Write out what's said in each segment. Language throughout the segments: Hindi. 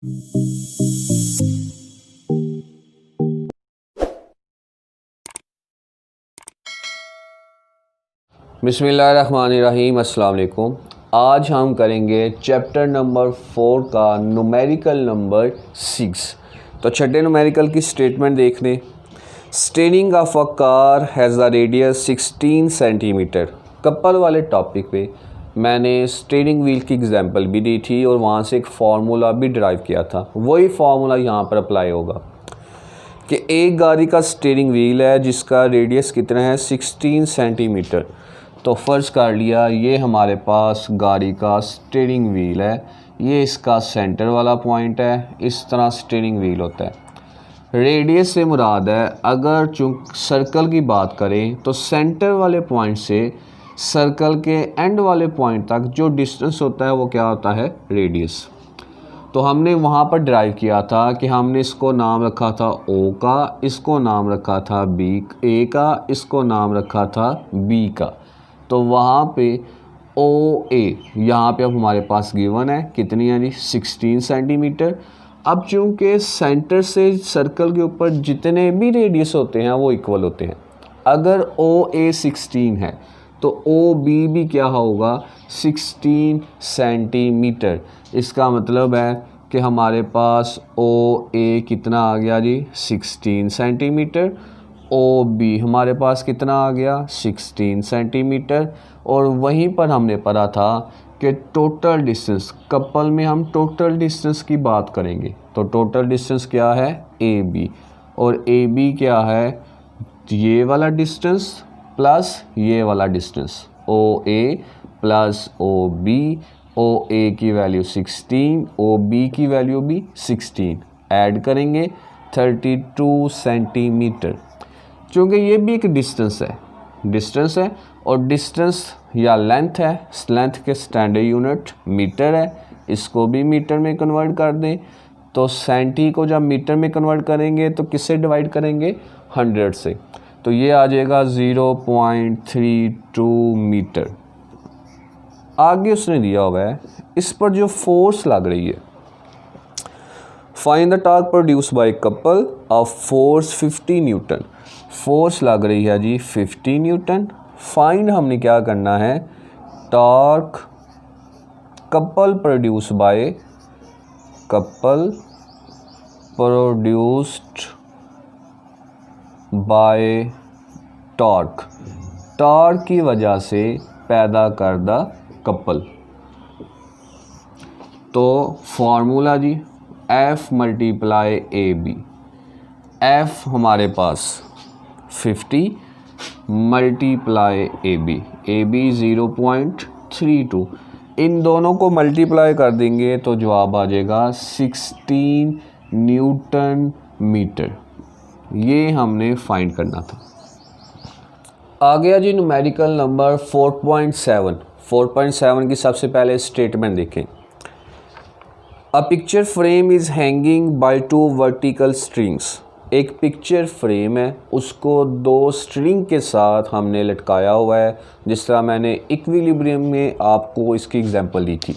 बिस्मिल्लाहिर्रहमानिर्रहीम। अस्सलाम वालेकुम। आज हम करेंगे चैप्टर नंबर 4 का न्यूमेरिकल नंबर 6। तो छठे न्यूमेरिकल की स्टेटमेंट देख लें। Steering of a car has a radius 16 centimetre. Couple वाले टॉपिक पे मैंने स्टीयरिंग व्हील की एग्जांपल भी दी थी और वहाँ से एक फार्मूला भी ड्राइव किया था। वही फार्मूला यहाँ पर अप्लाई होगा कि एक गाड़ी का स्टीयरिंग व्हील है जिसका रेडियस कितना है 16 सेंटीमीटर। तो फ़र्ज़ कर लिया ये हमारे पास गाड़ी का स्टीयरिंग व्हील है, ये इसका सेंटर वाला पॉइंट है। इस तरह स्टीयरिंग व्हील होता है। रेडियस से मुराद है, अगर चूँकि सर्कल की बात करें तो सेंटर वाले पॉइंट से सर्कल के एंड वाले पॉइंट तक जो डिस्टेंस होता है वो क्या होता है, रेडियस। तो हमने वहाँ पर ड्राइव किया था कि हमने इसको नाम रखा था ओ का, इसको नाम रखा था बी ए का, इसको नाम रखा था बी का। तो वहाँ पे ओ ए यहाँ पे अब हमारे पास गिवन है कितनी है जी, 16 सेंटीमीटर। अब चूँकि सेंटर से सर्कल के ऊपर जितने भी रेडियस होते हैं वो इक्वल होते हैं। अगर ओ ए 16 है तो ओ बी भी क्या होगा, 16 सेंटीमीटर। इसका मतलब है कि हमारे पास ओ ए कितना आ गया जी, 16 सेंटीमीटर। ओ बी हमारे पास कितना आ गया, 16 सेंटीमीटर। और वहीं पर हमने पढ़ा था कि टोटल डिस्टेंस, कपल में हम टोटल डिस्टेंस की बात करेंगे। तो टोटल डिस्टेंस क्या है, ए बी, और ए बी क्या है, ये वाला डिस्टेंस प्लस ये वाला डिस्टेंस, ओ ए प्लस ओ बी। ओ ए की वैल्यू 16, ओ बी की वैल्यू भी 16, ऐड करेंगे 32 सेंटीमीटर। चूँकि ये भी एक डिस्टेंस है और डिस्टेंस या लेंथ है, लेंथ के स्टैंडर्ड यूनिट मीटर है, इसको भी मीटर में कन्वर्ट कर दें। तो सेंटी को जब मीटर में कन्वर्ट करेंगे तो किससे डिवाइड करेंगे, 100 से। तो ये आ जाएगा 0.32 मीटर। आगे उसने दिया हुआ है इस पर जो फोर्स लग रही है, find the torque produce by couple of force 50 Newton. Force लग रही है जी 50 न्यूटन। फाइंड हमने क्या करना है, torque couple produced by torque की वजह से पैदा करदा कपल। तो फार्मूला जी F multiply A B. F हमारे पास 50 मल्टीप्लाई ए बी 0.32। इन दोनों को मल्टीप्लाई कर देंगे तो जवाब आ जाएगा 16 न्यूटन मीटर। ये हमने फाइंड करना था। आ गया जी न्यूमेरिकल नंबर 4.7। 4.7 की सबसे पहले स्टेटमेंट देखें। A picture frame is hanging by 2 vertical strings. एक पिक्चर फ्रेम है, उसको 2 स्ट्रिंग के साथ हमने लटकाया हुआ है, जिस तरह मैंने इक्विलिब्रियम में आपको इसकी एग्जांपल दी थी।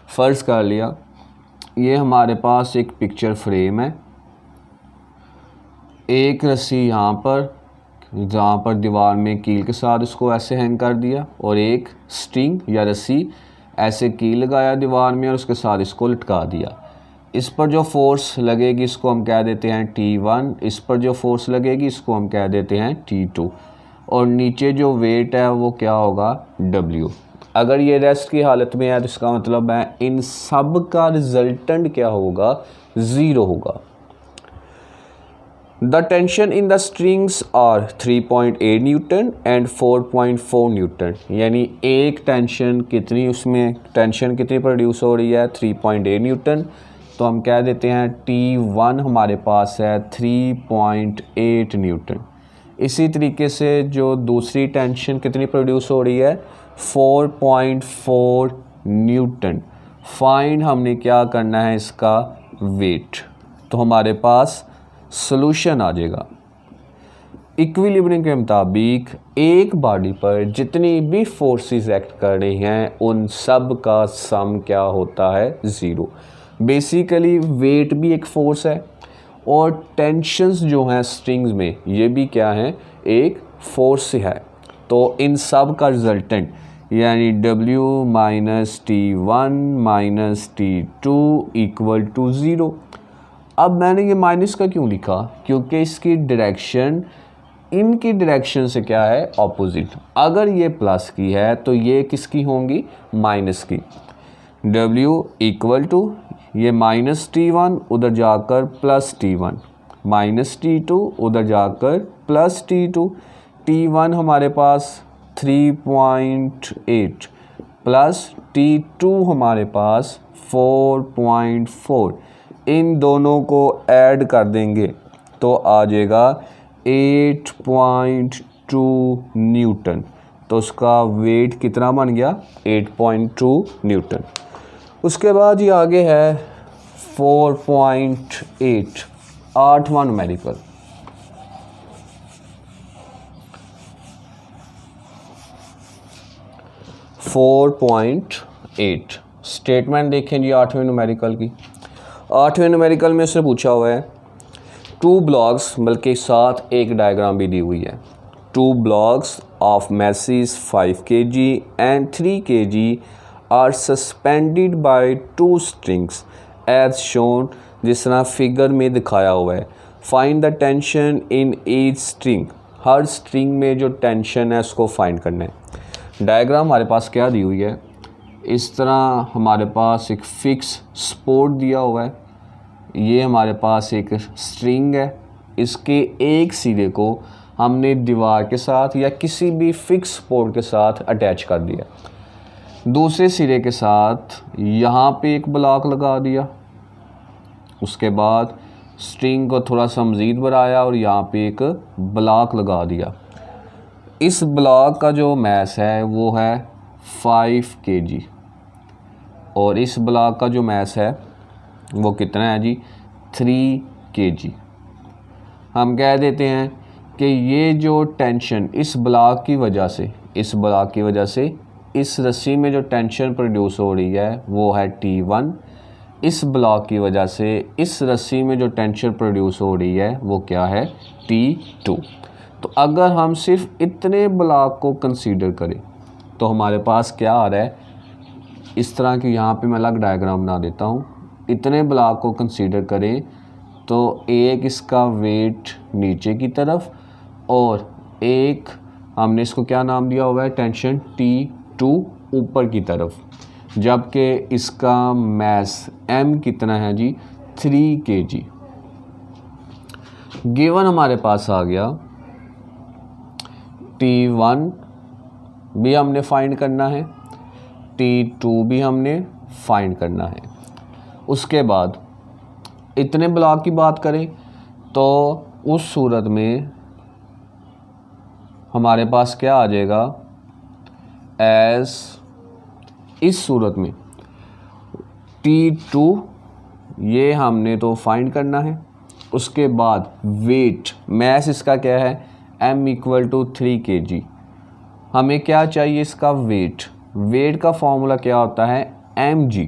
फ़र्ज़ कर लिया ये हमारे पास एक पिक्चर फ्रेम है, एक रस्सी यहाँ पर, जहाँ पर दीवार में कील के साथ इसको ऐसे हैंग कर दिया, और एक स्ट्रिंग या रस्सी ऐसे कील लगाया दीवार में और उसके साथ इसको लटका दिया। इस पर जो फोर्स लगेगी इसको हम कह देते हैं T1, इस पर जो फोर्स लगेगी इसको हम कह देते हैं T2, और नीचे जो वेट है वो क्या होगा, W। अगर ये रेस्ट की हालत में है तो इसका मतलब है इन सब का रिजल्टेंट क्या होगा, 0 होगा। The tension in the strings are 3.8 newton and 4.4 newton. यानी एक टेंशन कितनी, उसमें टेंशन कितनी प्रोड्यूस हो रही है, 3.8 न्यूटन। तो हम कह देते हैं T1 हमारे पास है 3.8 न्यूटन। इसी तरीके से जो दूसरी टेंशन कितनी प्रोड्यूस हो रही है, 4.4 न्यूटन। फाइंड हमने क्या करना है, इसका वेट। तो हमारे पास सॉल्यूशन आ जाएगा। इक्विलिब्रियम के मुताबिक एक बॉडी पर जितनी भी फोर्सेस एक्ट कर रही हैं उन सब का सम क्या होता है, 0। बेसिकली वेट भी एक फोर्स है और टेंशन्स जो हैं स्ट्रिंग्स में ये भी क्या है, एक फोर्स है। तो इन सब का रिजल्टेंट यानी W minus T1 minus T2 equal to 0। अब मैंने ये माइनस का क्यों लिखा, क्योंकि इसकी डायरेक्शन इनकी डायरेक्शन से क्या है, ऑपोजिट। अगर ये प्लस की है तो ये किसकी होंगी, माइनस की। W इक्वल टू ये माइनस T1 उधर जाकर प्लस T1 माइनस T2 उधर जाकर प्लस T2। T1 हमारे पास 3.8 प्लस T2 हमारे पास 4.4। इन दोनों को ऐड कर देंगे तो आ जाएगा 8.2 न्यूटन। तो उसका वेट कितना बन गया, 8.2 न्यूटन। उसके बाद ये आगे है 4.8 8वां न्यूमेरिकल। स्टेटमेंट देखें जी 8वें न्यूमेरिकल की। 8वें न्यूमेरिकल में से पूछा हुआ है 2 ब्लॉक्स, बल्कि साथ एक डायग्राम भी दी हुई है। 2 blocks of masses 5 kg and 3 kg are suspended by 2 strings as shown, जिस तरह फिगर में दिखाया हुआ है। Find the tension in each string, her string में जो टेंशन है उसको फाइंड करना है। डायग्राम हमारे पास क्या दी हुई है, इस तरह हमारे पास एक फिक्स सपोर्ट दिया हुआ है। ये हमारे पास एक स्ट्रिंग है, इसके एक सिरे को हमने दीवार के साथ या किसी भी फिक्स सपोर्ट के साथ अटैच कर दिया। दूसरे सिरे के साथ यहाँ पे एक ब्लॉक लगा दिया। उसके बाद स्ट्रिंग को थोड़ा सा मज़ीद बढ़ाया और यहाँ पे एक ब्लॉक लगा दिया। इस ब्लॉक का जो मैस है वो है 5 kg और इस ब्लॉक का जो मैस है वो कितना है जी, 3 kg। हम कह देते हैं कि ये जो टेंशन इस ब्लॉक की वजह से, इस रस्सी में जो टेंशन प्रोड्यूस हो रही है वो है T1। इस ब्लॉक की वजह से इस रस्सी में जो टेंशन प्रोड्यूस हो रही है वो क्या है, T2। तो अगर हम सिर्फ इतने ब्लॉक को कंसीडर करें तो हमारे पास क्या आ रहा है, इस तरह की यहाँ पे मैं अलग डायग्राम बना देता हूँ। इतने ब्लॉक को कंसीडर करें तो एक इसका वेट नीचे की तरफ और एक हमने इसको क्या नाम दिया हुआ है, टेंशन T2 ऊपर की तरफ, जबकि इसका मैस M कितना है जी, 3 kg। गिवन हमारे पास आ गया T1 भी हमने फाइंड करना है, T2 भी हमने फाइंड करना है। उसके बाद इतने ब्लॉक की बात करें तो उस सूरत में हमारे पास क्या आ जाएगा, एस इस सूरत में T2 ये हमने तो फाइंड करना है। उसके बाद वेट मैस इसका क्या है, M इक्वल टू 3 kg। हमें क्या चाहिए, इसका वेट का फॉर्मूला क्या होता है, mg।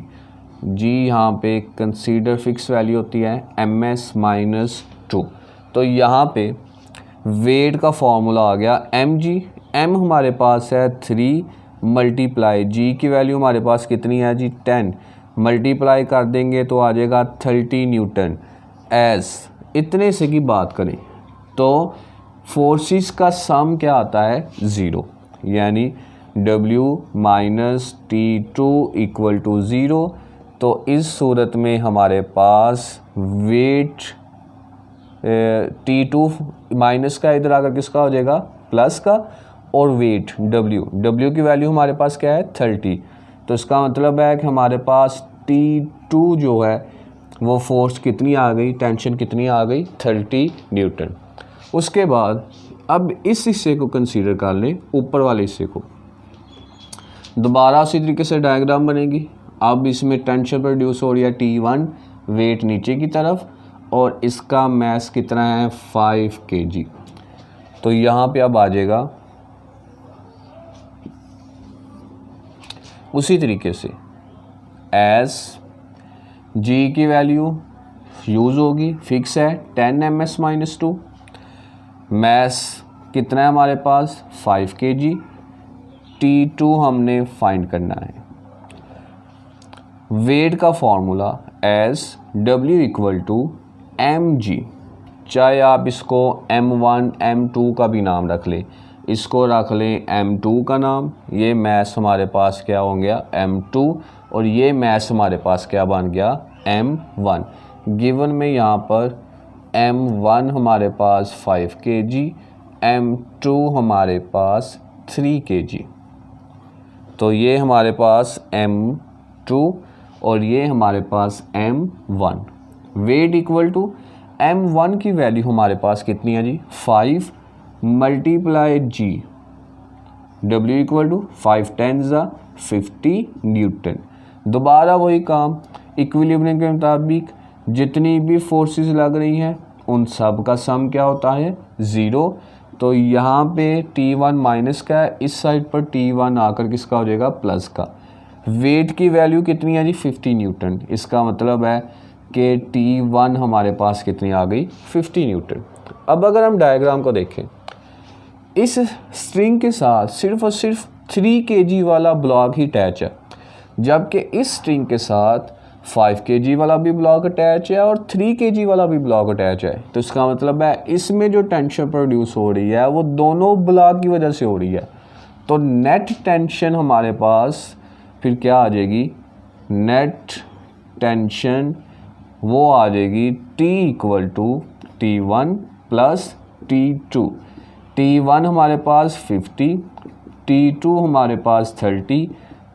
जी यहाँ पे कंसीडर फिक्स वैल्यू होती है ms-2। तो यहाँ पे वेट का फॉर्मूला आ गया mg। m हमारे पास है 3 मल्टीप्लाई g की वैल्यू हमारे पास कितनी है जी, 10 मल्टीप्लाई कर देंगे तो आ जाएगा 30 न्यूटन। एस इतने से की बात करें तो फोर्सेस का सम क्या आता है, 0, यानी W minus T2 equal to 0। तो इस सूरत में हमारे पास वेट T2 माइनस का इधर आकर किसका हो जाएगा, प्लस का, और वेट W की वैल्यू हमारे पास क्या है, 30। तो इसका मतलब है कि हमारे पास T2 जो है वो फोर्स कितनी आ गई, टेंशन कितनी आ गई, 30 न्यूटन। उसके बाद अब इस हिस्से को कंसीडर कर लें, ऊपर वाले हिस्से को। दोबारा उसी तरीके से डायग्राम बनेगी। अब इसमें टेंशन प्रोड्यूस हो रही है T1, वेट नीचे की तरफ, और इसका मैस कितना है, 5 kg। तो यहाँ पे अब आ जाएगा उसी तरीके से एस जी की वैल्यू यूज़ होगी, फिक्स है 10 ms-2। मैस कितना है हमारे पास 5 kg। T2 हमने फाइंड करना है। वेट का फॉर्मूला एज W = mg, चाहे आप इसको M1 M2 का भी नाम रख लें, इसको रख लें M2 का नाम। ये मैस हमारे पास क्या हो गया M2 और ये मैस हमारे पास क्या बन गया M1। गिवन में यहाँ पर M1 हमारे पास 5 kg, M2 हमारे पास 3 kg। तो ये हमारे पास M2 और ये हमारे पास M1। Weight equal to M1 की वैल्यू हमारे पास कितनी है जी 5 × G। W = 5 × 50 Newton. दोबारा वही काम, इक्विलिब्रियम के मुताबिक जितनी भी फोर्सेस लग रही हैं उन सब का सम क्या होता है 0। तो यहाँ पे T1 माइनस का है, इस साइड पर T1 आकर किसका हो जाएगा प्लस का। वेट की वैल्यू कितनी है जी 50 न्यूटन। इसका मतलब है कि T1 हमारे पास कितनी आ गई 50 न्यूटन। अब अगर हम डायग्राम को देखें, इस स्ट्रिंग के साथ सिर्फ और सिर्फ 3 kg वाला ब्लॉक ही अटैच है, जबकि इस स्ट्रिंग के साथ 5 kg वाला भी ब्लॉक अटैच है और 3 kg वाला भी ब्लॉक अटैच है। तो इसका मतलब है इसमें जो टेंशन प्रोड्यूस हो रही है वो दोनों ब्लॉक की वजह से हो रही है। तो नेट टेंशन हमारे पास फिर क्या आ जाएगी, नेट टेंशन वो आ जाएगी T = T1 + T2। T1 हमारे पास 50, T2 हमारे पास 30,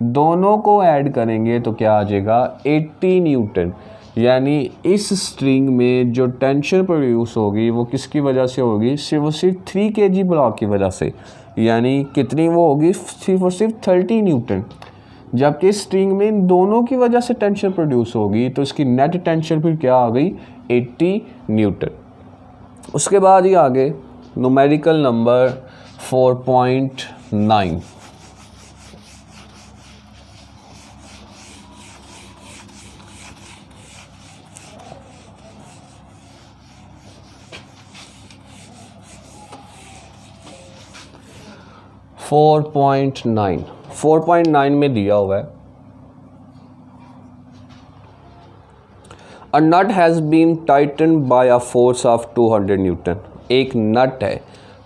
दोनों को ऐड करेंगे तो क्या आ जाएगा 80 न्यूटन। यानी इस स्ट्रिंग में जो टेंशन प्रोड्यूस होगी वो किसकी वजह से होगी, सिर्फ और सिर्फ 3 kg ब्लॉक की वजह से। यानी कितनी वो होगी, सिर्फ और सिर्फ 30 न्यूटन। जबकि स्ट्रिंग में इन दोनों की वजह से टेंशन प्रोड्यूस होगी तो इसकी नेट टेंशन फिर क्या आ गई 80 न्यूटन। उसके बाद ही आगे numerical number 4.9। Four point nine में दिया हुआ है, a nut has been tighten by a force of 200 newton. एक नट है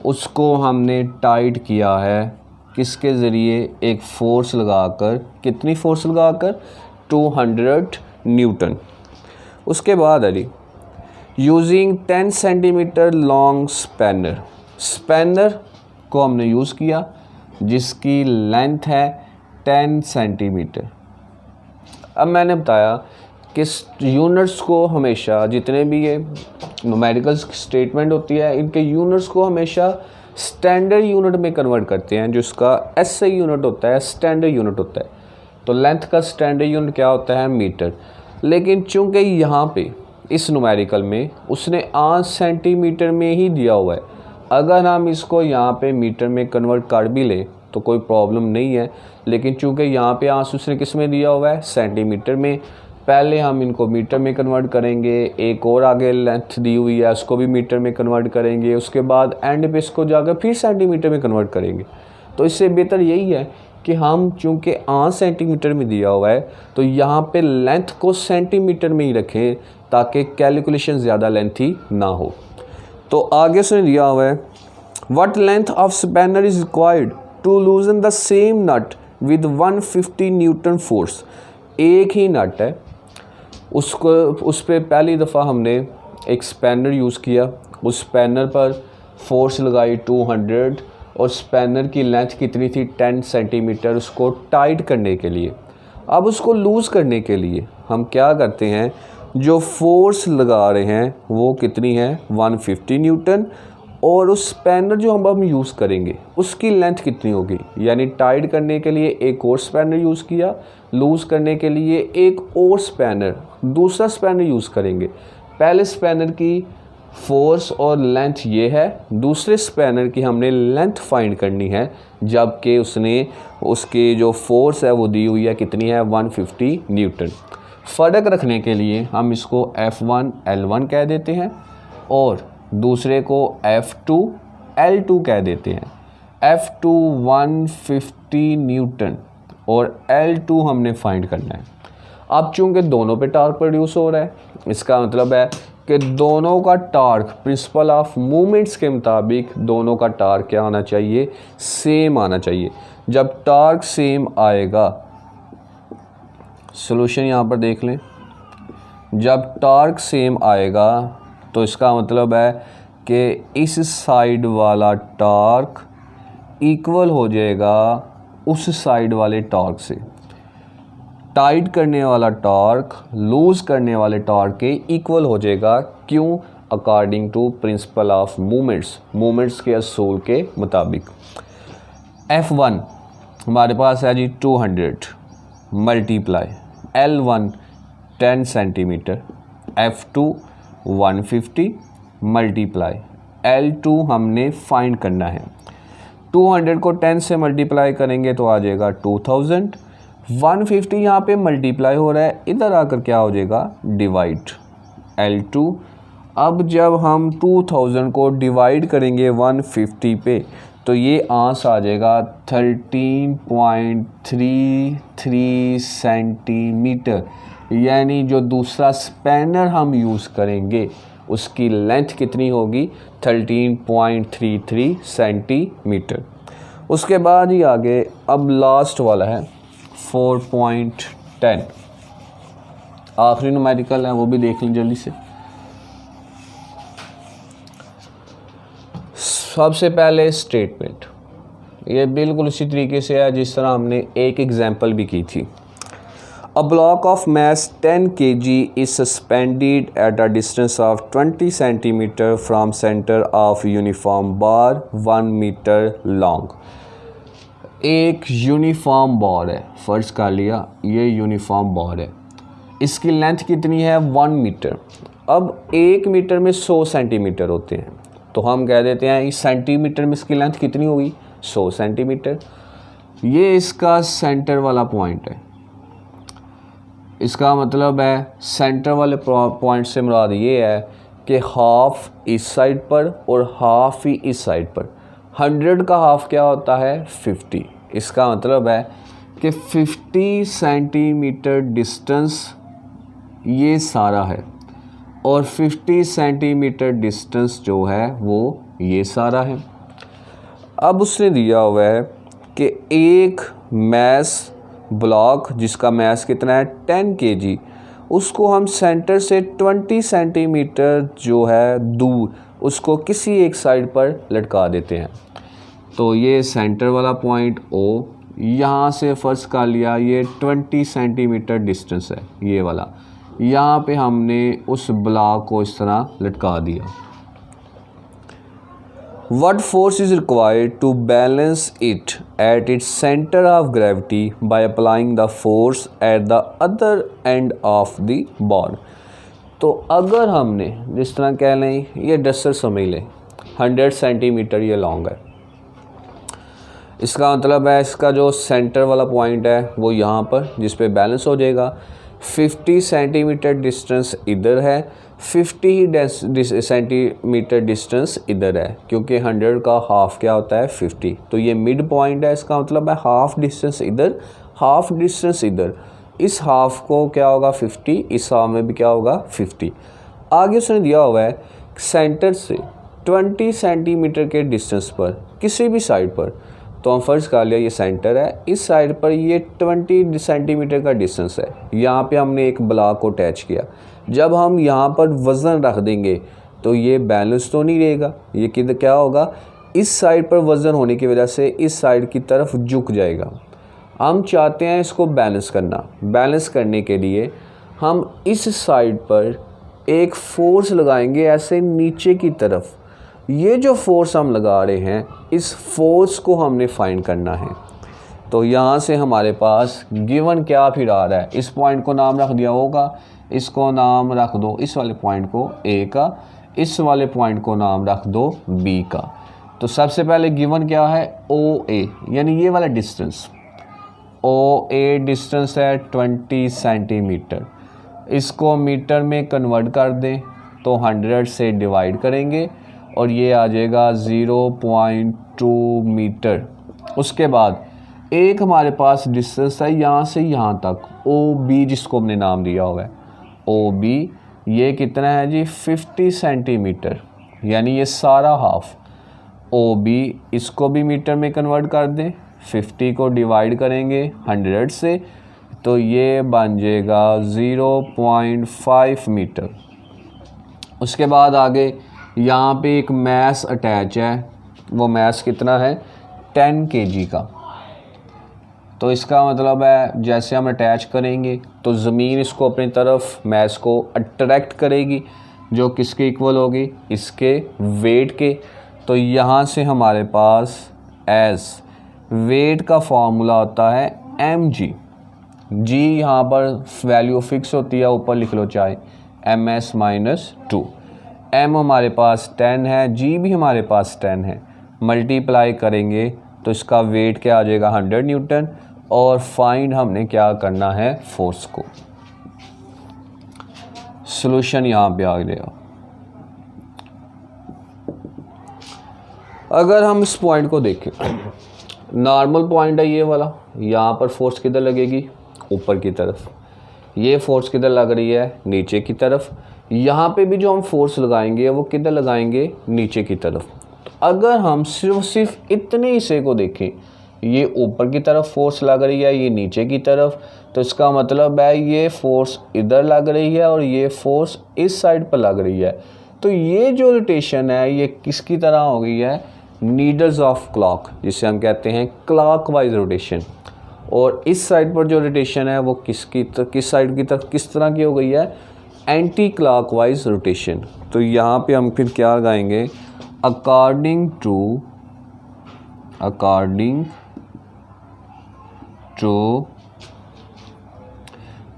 उसको हमने टाइट किया है किसके ज़रिए, एक फोर्स लगाकर। कितनी फोर्स लगाकर 200 न्यूटन। उसके बाद Ali using 10 centimetre long spanner. Spanner को हमने यूज़ किया जिसकी लेंथ है 10 सेंटीमीटर। अब मैंने बताया कि यूनिट्स को हमेशा, जितने भी ये न्यूमेरिकल स्टेटमेंट होती है इनके यूनिट्स को हमेशा स्टैंडर्ड यूनिट में कन्वर्ट करते हैं, जिसका SI यूनिट होता है, स्टैंडर्ड यूनिट होता है। तो लेंथ का स्टैंडर्ड यूनिट क्या होता है मीटर। लेकिन चूंकि यहाँ पे इस न्यूमेरिकल में उसने 8 सेंटीमीटर में ही दिया हुआ है, अगर हम इसको यहाँ पे मीटर में कन्वर्ट कर भी ले तो कोई प्रॉब्लम नहीं है। लेकिन चूंकि यहाँ पे आंसर उसने किस में दिया हुआ है सेंटीमीटर में, पहले हम इनको मीटर में कन्वर्ट करेंगे। एक और आगे लेंथ दी हुई है उसको भी मीटर में कन्वर्ट करेंगे, उसके बाद एंड पे इसको जाकर फिर सेंटीमीटर में कन्वर्ट करेंगे। तो इससे बेहतर यही है कि हम चूँकि 8 सेंटीमीटर में दिया हुआ है तो यहाँ पे लेंथ को सेंटीमीटर में ही रखें ताकि कैलकुलेशन ज़्यादा लेंथी ना हो। तो आगे उसने दिया हुआ है what length of spanner is required to loosen the same nut with 150 newton force. एक ही नट है, उसको उस पर पहली दफ़ा हमने एक स्पैनर यूज़ किया, उस स्पैनर पर फोर्स लगाई 200 और स्पैनर की लेंथ कितनी थी 10 सेंटीमीटर उसको टाइट करने के लिए। अब उसको लूज़ करने के लिए हम क्या करते हैं, जो फोर्स लगा रहे हैं वो कितनी है 150 न्यूटन और उस स्पैनर जो हम यूज़ करेंगे उसकी लेंथ कितनी होगी। यानी टाइट करने के लिए एक और स्पैनर यूज़ किया, लूज़ करने के लिए एक और स्पैनर, दूसरा स्पैनर यूज़ करेंगे। पहले स्पैनर की फोर्स और लेंथ ये है, दूसरे स्पैनर की हमने लेंथ फाइंड करनी है, जबकि उसने उसकी जो फोर्स है वो दी हुई है कितनी है 150 न्यूटन। फ़र्क रखने के लिए हम इसको F1 L1 कह देते हैं और दूसरे को F2 L2 कह देते हैं। F2 150 न्यूटन और L2 हमने फाइंड करना है। अब चूँकि दोनों पे टार्क प्रोड्यूस हो रहा है, इसका मतलब है कि दोनों का टार्क प्रिंसिपल ऑफ मूवमेंट्स के मुताबिक दोनों का टार्क क्या आना चाहिए, सेम आना चाहिए। जब टार्क सेम आएगा, सॉल्यूशन यहाँ पर देख लें, जब टार्क सेम आएगा तो इसका मतलब है कि इस साइड वाला टार्क इक्वल हो जाएगा उस साइड वाले टार्क से। टाइट करने वाला टार्क लूज़ करने वाले टार्क के इक्वल हो जाएगा। क्यों? According to principle of movements के असूल के मुताबिक। F1 हमारे पास है जी 200 multiply L1 10 centimetre, F2 150 multiply L2 हमने फाइंड करना है। 200 को 10 से मल्टीप्लाई करेंगे तो आ जाएगा 2000। 150 यहाँ पे मल्टीप्लाई हो रहा है, इधर आकर क्या हो जाएगा, डिवाइड L2। अब जब हम 2000 को डिवाइड करेंगे 150 पे तो ये आंसर आ जाएगा 13.33 सेंटीमीटर। यानी जो दूसरा स्पैनर हम यूज़ करेंगे उसकी लेंथ कितनी होगी, 13.33 सेंटीमीटर। उसके बाद ही आगे अब लास्ट वाला है 4.10, आखिरी न्यूमेरिकल है, वो भी देख लें जल्दी से। सबसे पहले स्टेटमेंट, ये बिल्कुल उसी तरीके से है जिस तरह हमने एक एग्जांपल भी की थी। A block of mass 10 kg is suspended at a distance of 20 cm from center of uniform bar 1 meter long। एक यूनिफॉर्म बार है, फ़र्ज कर लिया ये यूनिफॉर्म बार है, इसकी लेंथ कितनी है 1 मीटर। अब 1 मीटर में 100 सेंटीमीटर होते हैं तो हम कह देते हैं इस सेंटीमीटर में इसकी लेंथ कितनी होगी, 100 सेंटीमीटर। ये इसका सेंटर वाला पॉइंट है, इसका मतलब है सेंटर वाले पॉइंट से मुराद ये है कि हाफ इस साइड पर और हाफ ही इस साइड पर। 100 का हाफ क्या होता है, 50। इसका मतलब है कि 50 सेंटीमीटर डिस्टेंस ये सारा है और 50 सेंटीमीटर डिस्टेंस जो है वो ये सारा है। अब उसने दिया हुआ है कि एक मैस ब्लॉक जिसका मैस कितना है 10 kg, उसको हम सेंटर से 20 सेंटीमीटर जो है दूर उसको किसी एक साइड पर लटका देते हैं। तो ये सेंटर वाला पॉइंट O, यहाँ से फर्स्ट कर लिया ये 20 सेंटीमीटर डिस्टेंस है ये वाला, यहाँ पे हमने उस ब्लॉक को इस तरह लटका दिया। What force is required to balance it at its center of gravity by applying the force at the other end of the bar। तो अगर हमने जिस तरह कह लें ये डस्टर समझ लें 100 सेंटीमीटर ये लॉन्ग है, इसका मतलब है इसका जो सेंटर वाला पॉइंट है वो यहाँ पर जिस पे बैलेंस हो जाएगा। 50 सेंटीमीटर डिस्टेंस इधर है, 50 सेंटीमीटर डिस्टेंस इधर है, क्योंकि 100 का हाफ क्या होता है 50। तो ये मिड पॉइंट है, इसका मतलब है हाफ डिस्टेंस इधर हाफ डिस्टेंस इधर, इस हाफ को क्या होगा 50, इस हाफ में भी क्या होगा 50। आगे उसने दिया हुआ है सेंटर से 20 सेंटीमीटर के डिस्टेंस पर किसी भी साइड पर, तो हम फर्ज कर लिया ये सेंटर है, इस साइड पर ये 20 सेंटीमीटर का डिस्टेंस है, यहाँ पे हमने एक ब्लॉक को अटैच किया। जब हम यहाँ पर वज़न रख देंगे तो ये बैलेंस तो नहीं रहेगा, ये किधर क्या होगा, इस साइड पर वज़न होने की वजह से इस साइड की तरफ झुक जाएगा। हम चाहते हैं इसको बैलेंस करना, बैलेंस करने के लिए हम इस साइड पर एक फोर्स लगाएंगे ऐसे नीचे की तरफ। ये जो फोर्स हम लगा रहे हैं इस फोर्स को हमने फाइंड करना है। तो यहाँ से हमारे पास गिवन क्या फिर आ रहा है, इस पॉइंट को नाम रख दिया होगा, इसको नाम रख दो इस वाले पॉइंट को A का, इस वाले पॉइंट को नाम रख दो B का। तो सबसे पहले गिवन क्या है OA, यानी ये वाला डिस्टेंस OA डिस्टेंस है 20 सेंटीमीटर। इसको मीटर में कन्वर्ट कर दें तो 100 से डिवाइड करेंगे और ये आ जाएगा 0.2 मीटर। उसके बाद एक हमारे पास डिस्टेंस है यहाँ से यहाँ तक, OB जिसको हमने नाम दिया हुआ है OB, ये कितना है जी 50 सेंटीमीटर, यानी ये सारा हाफ OB। इसको भी मीटर में कन्वर्ट कर दें, 50 को डिवाइड करेंगे 100 से तो ये बन जाएगा 0.5 मीटर। उसके बाद आगे यहाँ पे एक मैस अटैच है, वो मैस कितना है 10 kg का। तो इसका मतलब है जैसे हम अटैच करेंगे तो ज़मीन इसको अपनी तरफ मैस को अट्रैक्ट करेगी, जो किसके इक्वल होगी, इसके वेट के। तो यहाँ से हमारे पास एस वेट का फॉर्मूला होता है mg। g यहाँ पर वैल्यू फिक्स होती है, ऊपर लिख लो चाहे ms-2। m हमारे पास 10 है, g भी हमारे पास 10 है। मल्टीप्लाई करेंगे तो इसका वेट क्या आ जाएगा 100 न्यूटन। और फाइंड हमने क्या करना है फोर्स को। सॉल्यूशन यहाँ पे आ गया। अगर हम इस पॉइंट को देखें, नॉर्मल पॉइंट है ये वाला, यहाँ पर फोर्स किधर लगेगी ऊपर की तरफ, ये फोर्स किधर लग रही है नीचे की तरफ। यहाँ पे भी जो हम फोर्स लगाएंगे वो किधर लगाएंगे नीचे की तरफ। तो अगर हम सिर्फ इतने हिस्से को देखें, ये ऊपर की तरफ फोर्स लग रही है, ये नीचे की तरफ, तो इसका मतलब है ये फोर्स इधर लग रही है और ये फोर्स इस साइड पर लग रही है। तो ये जो रोटेशन है ये किसकी तरह हो गई है, नीडल्स ऑफ क्लॉक, जिसे हम कहते हैं क्लॉकवाइज रोटेशन। और इस साइड पर जो रोटेशन है वो किस साइड की तरफ किस तरह की हो गई है, एंटी क्लॉकवाइज रोटेशन। तो यहाँ पे हम फिर क्या लगाएंगे, according to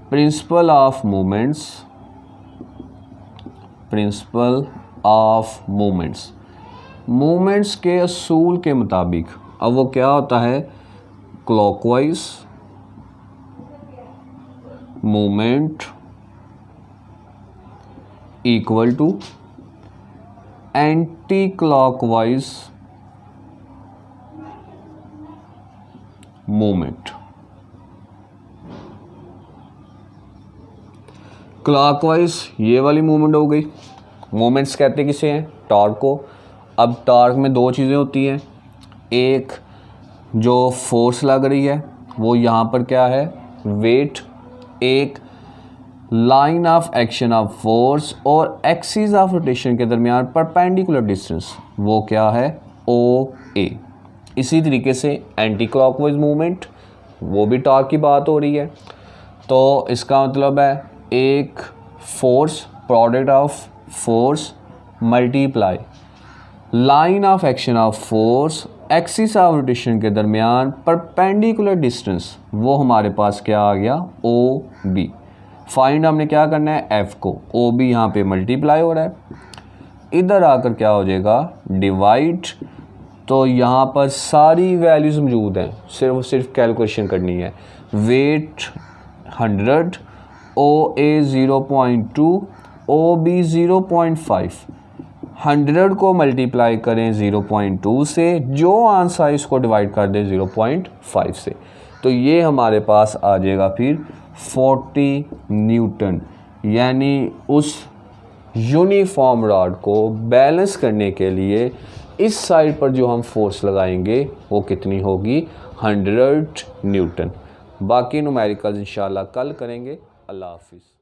principle of movements के असूल के मुताबिक। अब वो क्या होता है, clockwise movement equal to anti clockwise movement. Clockwise ये वाली मूवमेंट हो गई। मूवमेंट्स कहते किसे हैं, टॉर्क को। अब टॉर्क में दो चीज़ें होती हैं, एक जो फोर्स लग रही है वो यहाँ पर क्या है वेट, एक line of action of force और एक्सिस ऑफ रोटेशन के दरमियान परपेंडिकुलर डिस्टेंस, वो क्या है OA। इसी तरीके से एंटी क्लॉकवाइज मूवमेंट, वो भी टॉर्क की बात हो रही है। तो इसका मतलब है एक force, product of force multiply line of action of force axis of rotation के दरमियान परपेंडिकुलर डिस्टेंस, वो हमारे पास क्या आ गया OB। फाइंड हमने क्या करना है F को, OB यहाँ पे मल्टीप्लाई हो रहा है, इधर आकर क्या हो जाएगा डिवाइड। तो यहाँ पर सारी वैल्यूज़ मौजूद हैं, सिर्फ कैलकुलेशन करनी है। Wait 100, OA 0.2, OB 0.5। 100 को मल्टीप्लाई करें 0.2 से, जो आंसर है इसको डिवाइड कर दें 0.5 से। तो ये हमारे पास आ जाएगा फिर 40 न्यूटन। यानी उस यूनिफॉर्म रॉड को बैलेंस करने के लिए इस साइड पर जो हम फोर्स लगाएंगे वो कितनी होगी 100 न्यूटन। बाकी न्यूमेरिकल्स इंशाल्लाह कल करेंगे। अल्लाह हाफिज़।